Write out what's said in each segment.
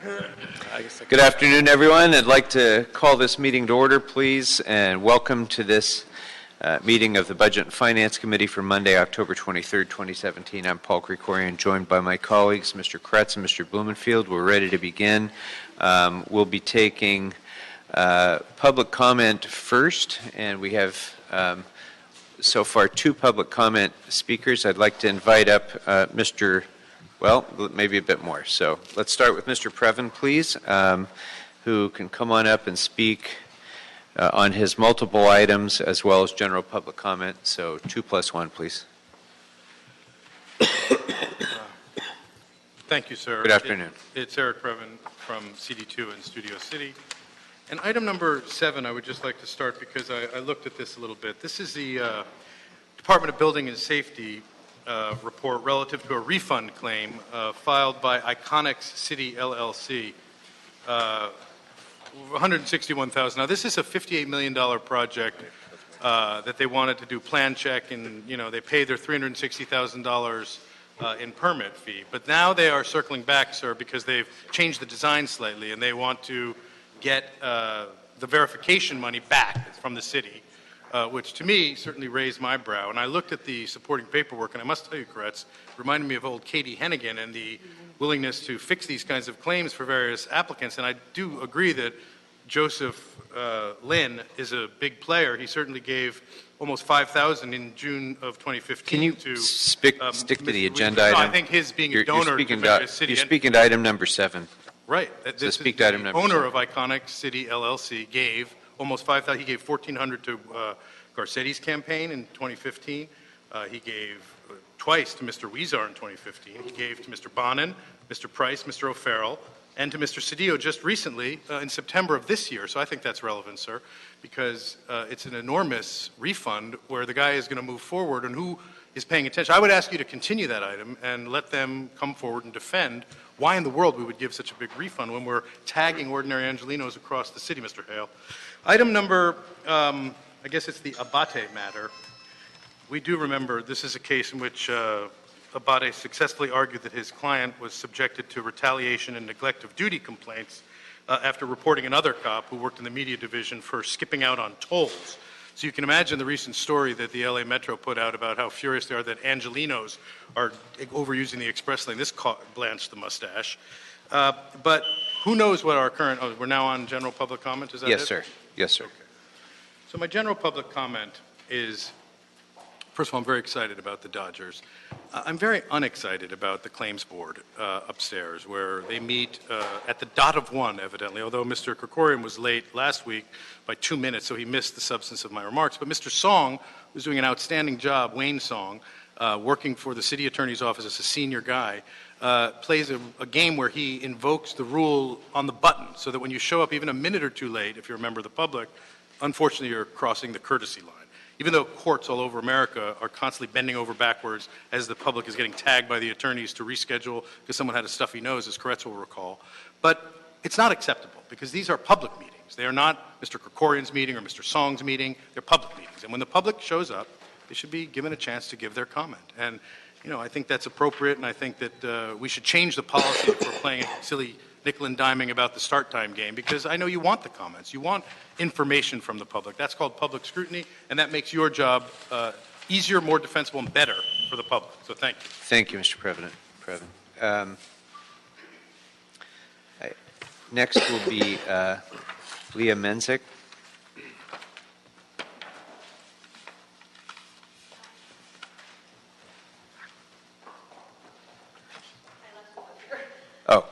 Good afternoon, everyone. I'd like to call this meeting to order, please, and welcome to this meeting of the Budget and Finance Committee for Monday, October 23rd, 2017. I'm Paul Krikorian, joined by my colleagues, Mr. Kretz and Mr. Blumenfield. We're ready to begin. We'll be taking public comment first, and we have so far two public comment speakers. I'd like to invite up well, maybe a bit more. So let's start with Mr. Previn, please, who can come on up and speak on his multiple items as well as general public comment. So 2+1, please. Thank you, sir. Good afternoon. It's Eric Previn from CD2 in Studio City. And item number 7, I would just like to start because I looked at this a little bit. This is the Department of Building and Safety report relative to a refund claim filed by Iconics City LLC, $161,000. Now, this is a $58 million project that they wanted to do plan check, and they paid their $360,000 in permit fee. But now they are circling back, sir, because they've changed the design slightly, and they want to get the verification money back from the city. Which to me certainly raised my brow. And I looked at the supporting paperwork, and I must tell you, Kretz, reminded me of old Katie Hennigan and the willingness to fix these kinds of claims for various applicants. And I do agree that Joseph Lynn is a big player. He certainly gave almost $5,000 in June of 2015. Can you stick to the agenda item? No, I think his being a donor to city. You're speaking to item number 7. Right. So speak to item number 7. The owner of Iconic City LLC gave almost $5,000. He gave $1,400 to Garcetti's campaign in 2015. He gave twice to Mr. Weezar in 2015. He gave to Mr. Bonin, Mr. Price, Mr. O'Farrell, and to Mr. Cedillo just recently in September of this year. So I think that's relevant, sir, because it's an enormous refund where the guy is going to move forward, and who is paying attention. I would ask you to continue that item and let them come forward and defend why in the world we would give such a big refund when we're tagging ordinary Angelenos across the city, Mr. Hale. Item number, I guess it's the Abate matter. We do remember this is a case in which Abate successfully argued that his client was subjected to retaliation and neglect of duty complaints after reporting another cop who worked in the media division for skipping out on tolls. So you can imagine the recent story that the LA Metro put out about how furious they are that Angelenos are overusing the express lane. This blanched the mustache. But who knows what our current, we're now on general public comment, is that Yes, it? sir. Yes, sir. Okay. So my general public comment is, first of all, I'm very excited about the Dodgers. I'm very unexcited about the claims board upstairs, where they meet at the dot of 1, evidently, although Mr. Krikorian was late last week by 2 minutes, so he missed the substance of my remarks. But Mr. Song was doing an outstanding job, Wayne Song, working for the city attorney's office as a senior guy, plays a game where he invokes the rule on the button, so that when you show up even a minute or two late, if you're a member of the public, unfortunately you're crossing the courtesy line. Even though courts all over America are constantly bending over backwards as the public is getting tagged by the attorneys to reschedule because someone had a stuffy nose, as Kretz will recall. But it's not acceptable because these are public meetings. They are not Mr. Krikorian's meeting or Mr. Song's meeting. They're public meetings. And when the public shows up, they should be given a chance to give their comment. And, I think that's appropriate, and I think that we should change the policy if we're playing a silly nickel and diming about the start time game, because I know you want the comments. You want information from the public. That's called public scrutiny, and that makes your job easier, more defensible, and better for the public. So thank you. Thank you, Mr. Previn. Next will be Leah Menzik. Oh,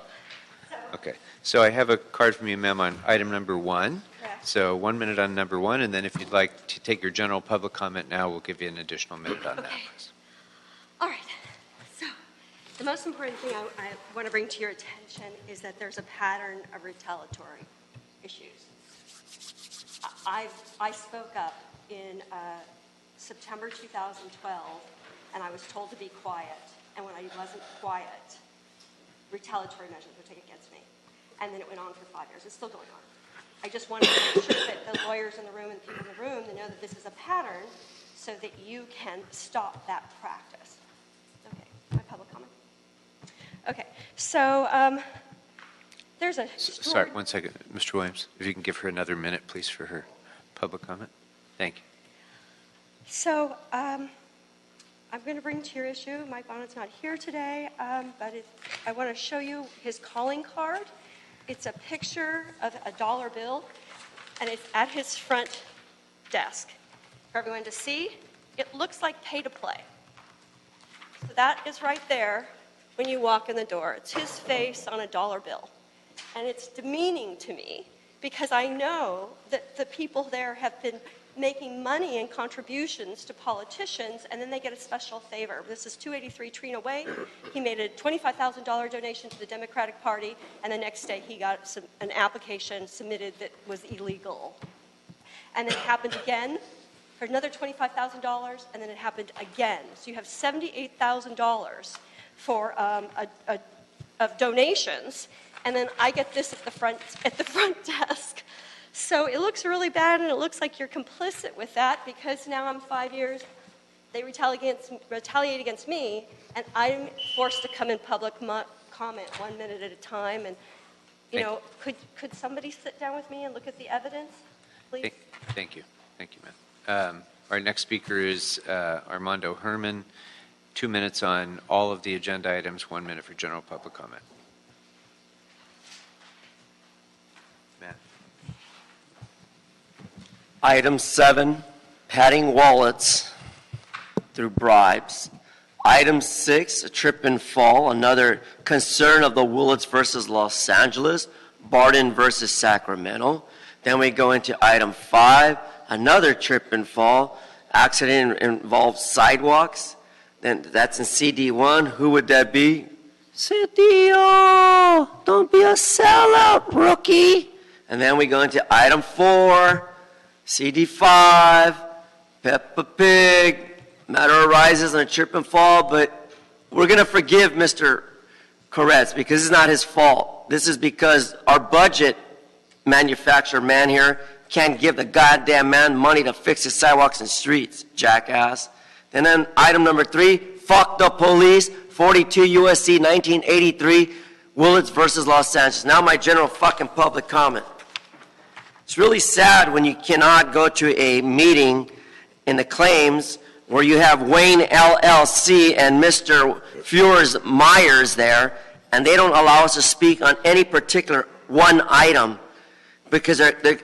okay. So I have a card from you, ma'am, on item number 1. Correct. So 1 minute on number 1, and then if you'd like to take your general public comment now, we'll give you an additional minute on that. Please. All right. So the most important thing I want to bring to your attention is that there's a pattern of retaliatory issues. I spoke up in September 2012, and I was told to be quiet. And when I wasn't quiet, retaliatory measures were taken against me. And then it went on for 5 years. It's still going on. I just wanted to make sure that the lawyers in the room and people in the room know that this is a pattern so that you can stop that practice. Okay, my public comment. Okay, so There's a Sorry, one second. Mr. Williams, if you can give her another minute, please, for her public comment. Thank you. So I'm going to bring to your issue. Mike Bonnet's not here today, but I want to show you his calling card. It's a picture of a dollar bill, and it's at his front desk for everyone to see. It looks like pay to play. So that is right there when you walk in the door. It's his face on a dollar bill. And it's demeaning to me because I know that the people there have been making money and contributions to politicians, and then they get a special favor. This is 283 Trina Way. He made a $25,000 donation to the Democratic Party, and the next day he got an application submitted that was illegal. And then it happened again for another $25,000, and then it happened again. So you have $78,000 for of donations, and then I get this at the front desk. So it looks really bad, and it looks like you're complicit with that because now I'm 5 years. They retaliate against me, and I'm forced to come in public comment 1 minute at a time. And could somebody sit down with me and look at the evidence, please? Thank you, ma'am. Our next speaker is Armando Herman. 2 minutes on all of the agenda items, 1 minute for general public comment. Item 7, padding wallets through bribes. Item 6, a trip and fall, another concern of the Willits versus Los Angeles, Barden versus Sacramento. Then we go into item 5, another trip and fall, accident involves sidewalks. Then that's in CD1. Who would that be? Cedillo, don't be a sellout, rookie. And then we go into item 4, CD5, Peppa Pig, matter arises on a trip and fall, but we're going to forgive Mr. Koretz because it's not his fault. This is because our budget manufacturer man here can't give the goddamn man money to fix his sidewalks and streets, jackass. And then item number 3, fuck the police, 42 USC 1983, Willits versus Los Angeles. Now my general fucking public comment. It's really sad when you cannot go to a meeting in the claims where you have Wayne LLC and Mr. Feuers Myers there, and they don't allow us to speak on any particular one item because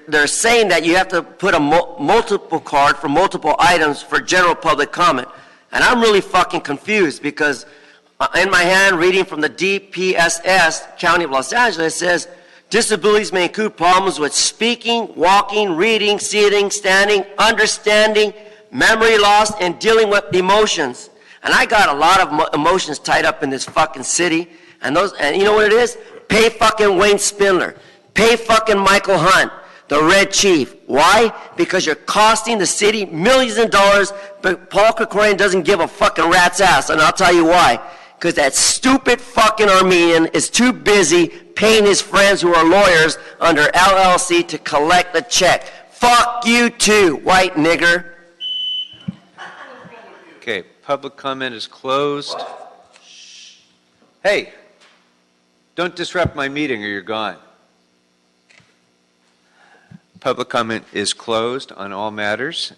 they're saying that you have to put a multiple card for multiple items for general public comment. And I'm really fucking confused because in my hand, reading from the DPSS, County of Los Angeles, it says, disabilities may include problems with speaking, walking, reading, sitting, standing, understanding, memory loss, and dealing with emotions. And I got a lot of emotions tied up in this fucking city. And you know what it is? Pay fucking Wayne Spindler. Pay fucking Michael Hunt, the Red Chief. Why? Because you're costing the city millions of dollars, but Paul Krikorian doesn't give a fucking rat's ass. And I'll tell you why. Because that stupid fucking Armenian is too busy paying his friends who are lawyers under LLC to collect the check. Fuck you too, white nigger. Okay, public comment is closed. Hey, don't disrupt my meeting or you're gone. Public comment is closed on all matters.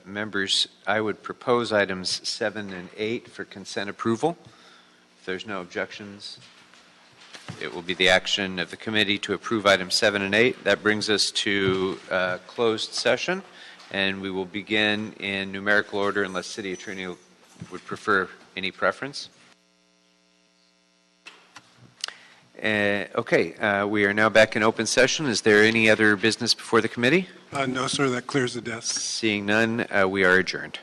Members, I would propose items 7 and 8 for consent approval. If there's no objections, it will be the action of the committee to approve items 7 and 8. That brings us to closed session, and we will begin in numerical order unless City Attorney would prefer any preference. Okay, we are now back in open session. Is there any other business before the committee? No, sir, that clears the desk. Seeing none, we are adjourned.